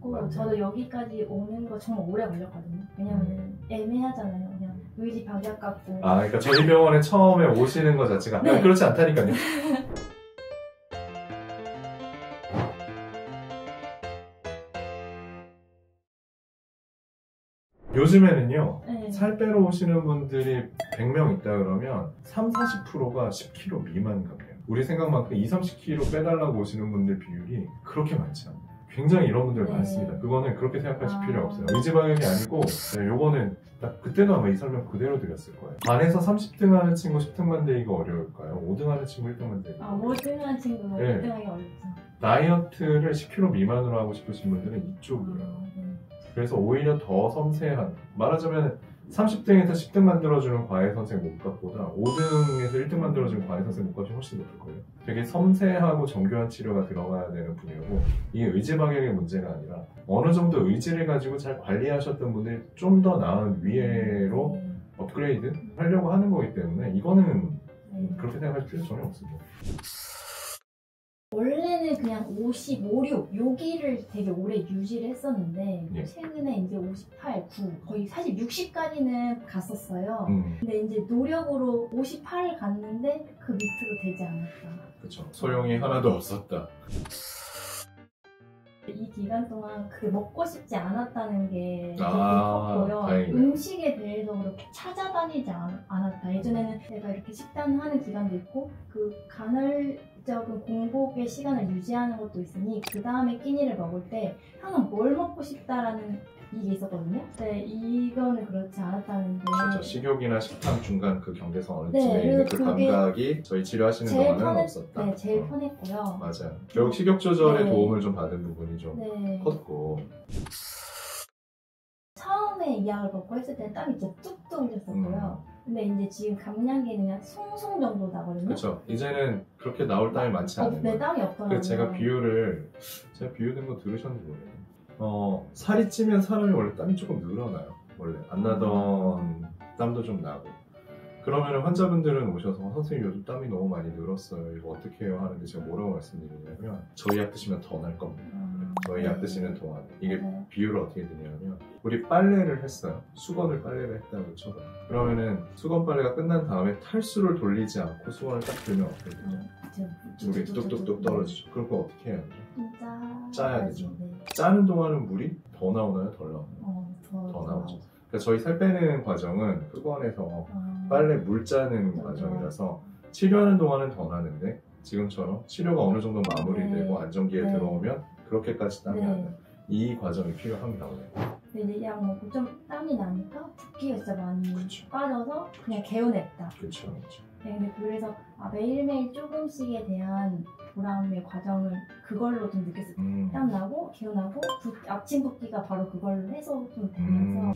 많고 맞네. 저도 여기까지 오는 거 정말 오래 걸렸거든요. 왜냐면 애매하잖아요. 그냥 의지박약 같고. 아, 그러니까 저희 병원에 처음에 오시는 것 자체가 네. 그렇지 않다니까요. 요즘에는요, 네. 살 빼러 오시는 분들이 100명 있다 그러면 30-40%가 10kg 미만 감이에요. 우리 생각만큼 20-30kg 빼달라고 오시는 분들 비율이 그렇게 많지 않아요. 굉장히 이런 분들 네. 많습니다. 그거는 그렇게 생각하실 아. 필요 없어요. 의지방역이 아니고, 네, 요거는 딱 그때도 아마 이 설명 그대로 드렸을 거예요. 반에서 30등 하는 친구 10등 만들기가 어려울까요? 5등 하는 친구 1등 만들기가 아, 5등한 친구가 네. 1등하기 어렵죠. 다이어트를 10kg 미만으로 하고 싶으신 분들은 이쪽이에요. 네. 그래서 오히려 더 섬세한, 말하자면 30등에서 10등 만들어주는 과외선생 목값보다 5등에서 1등 만들어주는 과외선생 목값이 훨씬 높을 거예요. 되게 섬세하고 정교한 치료가 들어가야 되는 분야고, 이게 의지방역의 문제가 아니라 어느 정도 의지를 가지고 잘 관리하셨던 분들이 좀 더 나은 위에로 네. 업그레이드 하려고 하는 거기 때문에 이거는 네. 그렇게 생각할 필요 전혀 없습니다. 원래는 그냥 55, 6 여기를 되게 오래 유지를 했었는데 예. 최근에 이제 58, 9 거의 사실 60까지는 갔었어요. 근데 이제 노력으로 58을 갔는데 그 밑으로 되지 않았다. 그렇죠. 소용이 하나도 없었다. 이 기간 동안 그게 먹고 싶지 않았다는 게 되게 아, 컸고요. 다행이네요. 음식에 대해서 그렇게 찾아다니지 않았다. 예전에는 내가 이렇게 식단을 하는 기간도 있고 그 간헐적인 공복의 시간을 유지하는 것도 있으니 그 다음에 끼니를 먹을 때 항상 뭘 먹고 싶다라는 이게 있었거든요. 근데 이거는 그렇지 않았다는 게 그렇죠. 식욕이나 식탐 중간 그 경계선 어느 네, 쯤에 있는 그 그래서 그게 감각이 저희 치료하시는 동안은 없었다. 네, 제일 편했고요. 맞아요. 결국 식욕 조절에 네. 도움을 좀 받은 부분이 좀 네. 컸고. 처음에 이 약을 먹고 했을 때는 땀이 진짜 뚝뚝 흘렸었고요. 근데 이제 지금 감량기는 그냥 송송 정도 나거든요. 그렇죠. 이제는 그렇게 나올 땀이 많지 않은 네, 거예요. 땀이 없더라고요. 그래서 제가 비유된 거 들으셨는지 모르겠어요. 살이 찌면 사람이 원래 땀이 조금 늘어나요. 원래 안 나던 땀도 좀 나고. 그러면 환자분들은 오셔서 선생님 요즘 땀이 너무 많이 늘었어요. 이거 어떻게 해요? 하는데 제가 뭐라고 말씀드리냐면 저희 약 드시면 더 날 겁니다. 저희 약 드시는 동안 이게 비유를 어떻게 드냐면 우리 빨래를 했어요. 수건을 빨래를 했다고 쳐봐요. 그러면은 수건 빨래가 끝난 다음에 탈수를 돌리지 않고 수건을 딱 들면 어떻게 되죠? 물이 뚝뚝뚝 떨어지죠. 그럼 그거 어떻게 해야 되죠? 짜야 되죠. 네. 짜는 동안은 물이 더 나오나요? 덜 나오나요? 더 나오죠. 그러니까 저희 살 빼는 과정은 수건에서 빨래 물 짜는 과정이라서 치료하는 동안은 더 나는데 지금처럼 치료가 어느 정도 마무리되고 네. 안정기에 네. 그러면 그렇게까지 땀이 안 네. 나요. 이 과정이 필요합니다. 원래. 근데 이제 약 먹고 좀 땀이 나니까 붓기가 진짜 많이 그쵸. 빠져서 그냥 개운했다. 그렇죠. 그렇죠. 네, 근데 그래서 매일매일 조금씩에 대한 보람의 과정을 그걸로 좀 느꼈어요. 땀 나고 개운하고 아침 붓기가 바로 그걸로 해소 좀 되면서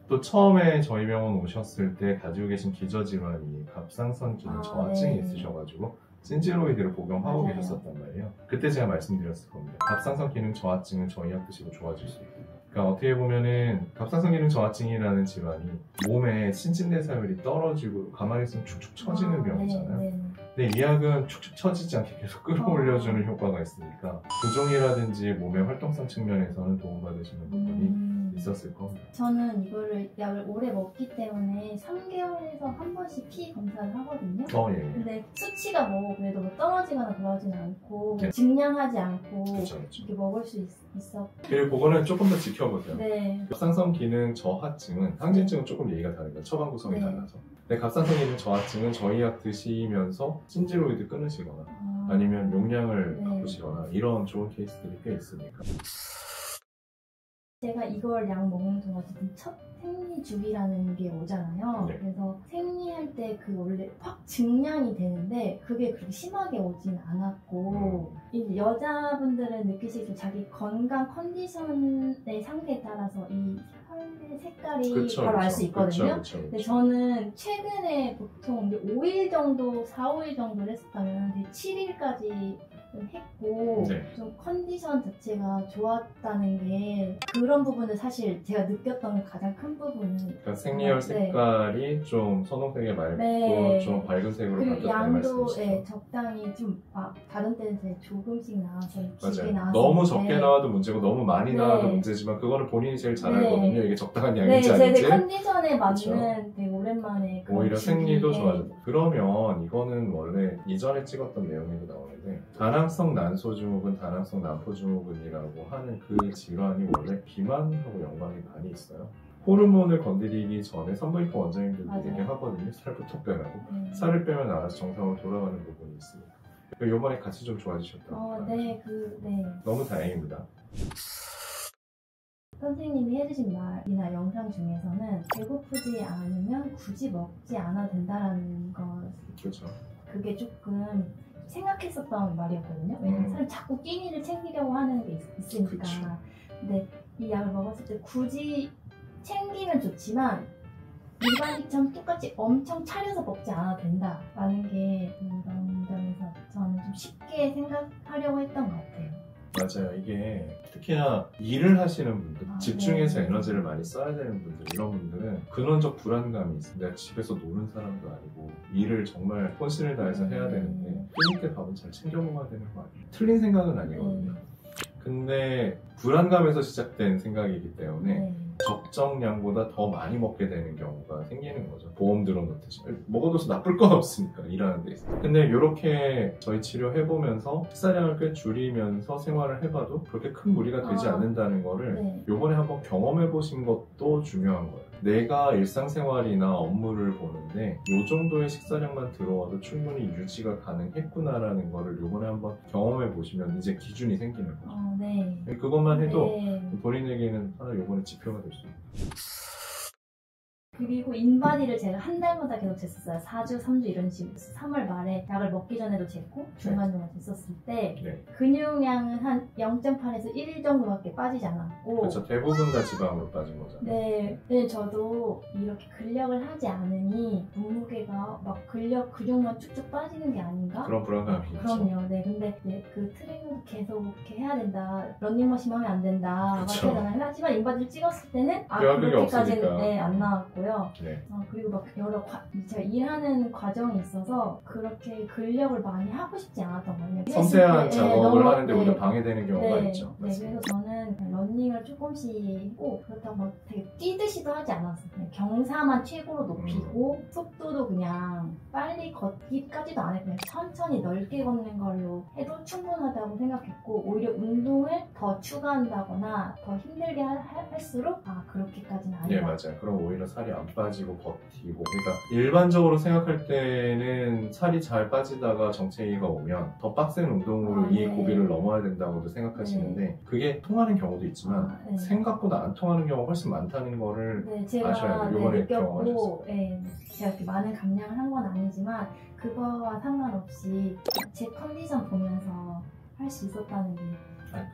또 처음에 저희 병원 오셨을 때 가지고 계신 기저질환이 갑상선 기능 저하증이 네. 있으셔가지고 신지로이드를 복용하고 맞아요. 계셨었단 말이에요. 그때 제가 말씀드렸을 겁니다. 갑상선 기능 저하증은 저희 약 드시고 좋아질 수 있다. 그러니까 어떻게 보면은 갑상선 기능 저하증이라는 질환이 몸에 신진대사율이 떨어지고 가만히 있으면 축축 처지는 병이잖아요. 네. 근데 이 약은 축축 처지지 않게 계속 끌어올려주는 효과가 있으니까 부종이라든지 몸의 활동성 측면에서는 도움받으시는 부분이 있었을 겁니다. 저는 이거를 약을 오래 먹기 때문에 3개월에서 한 번씩 피 검사를 하거든요. 예. 근데 수치가 뭐 그래도 뭐 떨어지거나 그러진 않고 네. 증량하지 않고 그렇죠. 이렇게 먹을 수 있어. 그리고 그거는 조금 더 지켜보세요. 네. 갑상선 기능 저하증은 항진증은 조금 얘기가 다르니까 처방 구성이 네. 달라서. 근데 갑상선 기능 저하증은 저희 약 드시면서 신지로이드 끊으시거나 아니면 용량을 네. 바꾸시거나 이런 좋은 케이스들이 꽤 있으니까. 제가 이걸 약 먹는 동안 지금 첫 생리 주기라는 게 오잖아요. 네. 그래서 생리할 때 그 원래 확 증량이 되는데 그게 그렇게 심하게 오진 않았고 이 여자분들은 느끼시죠. 자기 건강 컨디션의 상태에 따라서 이 혈의 색깔이 바로 알 수 있거든요. 그쵸. 근데 저는 최근에 보통 이제 5일 정도, 4, 5일 정도 했었다면 7일까지 좀 했고 네. 좀 컨디션 자체가 좋았다는 게 그런 부분을 사실 제가 느꼈던 가장 큰 부분은 그러니까 생리혈 네. 색깔이 좀 선홍색에 맑고 네. 좀 밝은 색으로 그리고 바뀌었다는 양도 말씀이시죠? 예, 적당히 좀 다른 때는 되게 조금씩 나와서 길게 맞아요. 나와서 너무 적게 나와도 문제고 너무 많이 네. 나와도 문제지만 그거는 본인이 제일 잘 네. 알거든요. 이게 적당한 네, 양인지 제 아닌지. 컨디션에 맞는 그렇죠. 되게 오랜만에 그런 오히려 주기, 생리도 예. 좋아졌다. 그러면 이거는 원래 이전에 찍었던 내용에도 나오는데 다낭성 난소증후군, 다낭성 난포증후군이라고 하는 그 질환이 원래 비만하고 연관이 많이 있어요. 호르몬을 건드리기 전에 산부인과 원장님들도 맞아요. 얘기하거든요. 살부터 빼라고. 네. 살을 빼면 알아서 정상으로 돌아가는 부분이 있습니다. 요번에 같이 좀 좋아지셨다고. 네. 너무 다행입니다. 선생님이 해주신 말이나 영상 중에서는 배고프지 않으면 굳이 먹지 않아도 된다라는 거 그렇죠. 그게 조금 생각했었던 말이었거든요. 왜냐면 사람 자꾸 끼니를 챙기려고 하는 게 있으니까. 그쵸. 근데 이 약을 먹었을 때 굳이 챙기면 좋지만 일반식처럼 똑같이 엄청 차려서 먹지 않아도 된다라는 게 그런 점에서 저는 좀 쉽게 생각하려고 했던 것 같아요. 맞아요. 이게 특히나 일을 하시는 분들, 집중해서 네. 에너지를 많이 써야 되는 분들, 이런 분들은 근원적 불안감이 있어요. 내가 집에서 노는 사람도 아니고 일을 정말 혼신을 다해서 해야 되는데 끼니 때 밥은 잘 챙겨 먹어야 되는 거 아니에요? 틀린 생각은 아니거든요. 근데 불안감에서 시작된 생각이기 때문에 네. 적정량보다 더 많이 먹게 되는 경우가 생기는 거죠. 보험 들어놓듯이. 먹어둬서 나쁠 건 없으니까, 일하는 데 있어서. 근데 이렇게 저희 치료해보면서 식사량을 꽤 줄이면서 생활을 해봐도 그렇게 큰 무리가 되지 않는다는 거를 네. 요번에 한번 경험해보신 것도 중요한 거예요. 내가 일상생활이나 업무를 보는데 이 정도의 식사량만 들어와도 충분히 유지가 가능했구나라는 거를 요번에 한번 경험해보시면 이제 기준이 생기는 거죠. 네. 그것만 해도 네. 본인에게는 하나 요번에 지표가 될 수 있어요. 그리고 인바디를 제가 한 달마다 계속 쟀었어요. 4주, 3주 이런 식으로. 3월 말에 약을 먹기 전에도 쟀고 중간중간 쟀었을 때 네. 근육량은 한 0.8에서 1 정도밖에 빠지지 않았고 그렇죠. 대부분 다 지방으로 빠진 거잖아요. 네, 네, 저도 이렇게 근력을 하지 않으니 몸무게가 막 근육만 쭉쭉 빠지는 게 아닌가? 그런 불안감이 있죠. 그럼요. 네, 근데 네, 그 트레이너도 계속 이렇게 해야 된다. 런닝머신 하면 안 된다. 막 그쵸. 이러잖아요. 하지만 인바디를 찍었을 때는 그게 그렇게까지는 없으니까. 네, 안 나왔고요. 네. 그리고 막 여러 제가 일하는 과정이 있어서 그렇게 근력을 많이 하고 싶지 않았던 거예요. 섬세한 작업을 너무, 하는데 오히려 방해되는 경우가 있죠. 네, 그래서 저는 러닝을 조금씩 하고 그렇다고 막 되게 뛰듯이도 하지 않았어요. 그냥 경사만 최고로 높이고 속도도 그냥 빨리 걷기까지도 안 했고 그냥 천천히 넓게 걷는 걸로 해도 충분하다고 생각했고 오히려 운동을 더 추가한다거나 더 힘들게 할수록 그렇게까지는 아니다. 네, 맞아요. 그럼 오히려 살이 안 빠지고 버티고. 그러니까 일반적으로 생각할 때는 살이 잘 빠지다가 정체기가 오면 더 빡센 운동으로 이 네. 고비를 넘어야 된다고도 생각하시는데 그게 통하는 경우도 있지만 네. 생각보다 안 통하는 경우가 훨씬 많다는 거를 네, 제가 아셔야 돼요. 이번에 느꼈고, 경험하셨어요. 제가 이렇게 많은 감량을 한 건 아니지만 그거와 상관없이 제 컨디션 보면서 할 수 있었다는 게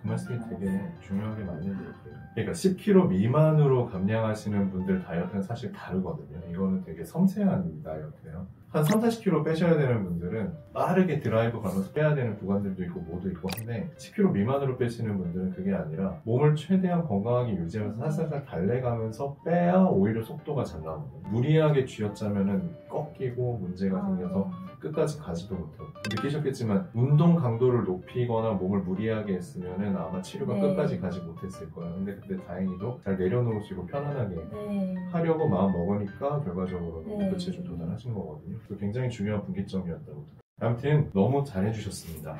그 말씀이 되게 중요하게 맞는 얘기예요. 그러니까 10kg 미만으로 감량하시는 분들 다이어트는 사실 다르거든요. 이거는 되게 섬세한 다이어트예요. 한 3, 40kg 빼셔야 되는 분들은 빠르게 드라이브 가면서 빼야 되는 구간들도 있고 뭐도 있고 한데 10kg 미만으로 빼시는 분들은 그게 아니라 몸을 최대한 건강하게 유지하면서 살살살 달래가면서 빼야 오히려 속도가 잘 나오거든요. 무리하게 쥐어짜면은 꺾이고 문제가 생겨서 끝까지 가지도 못하고 느끼셨겠지만 운동 강도를 높이거나 몸을 무리하게 했으면은 아마 치료가 네. 끝까지 가지 못했을 거예요. 근데 다행히도 잘 내려놓으시고 편안하게 네. 하려고 마음 먹으니까 결과적으로 네. 목표 체중 도달하신 거거든요. 그 굉장히 중요한 분기점이었다고. 아무튼 너무 잘해주셨습니다.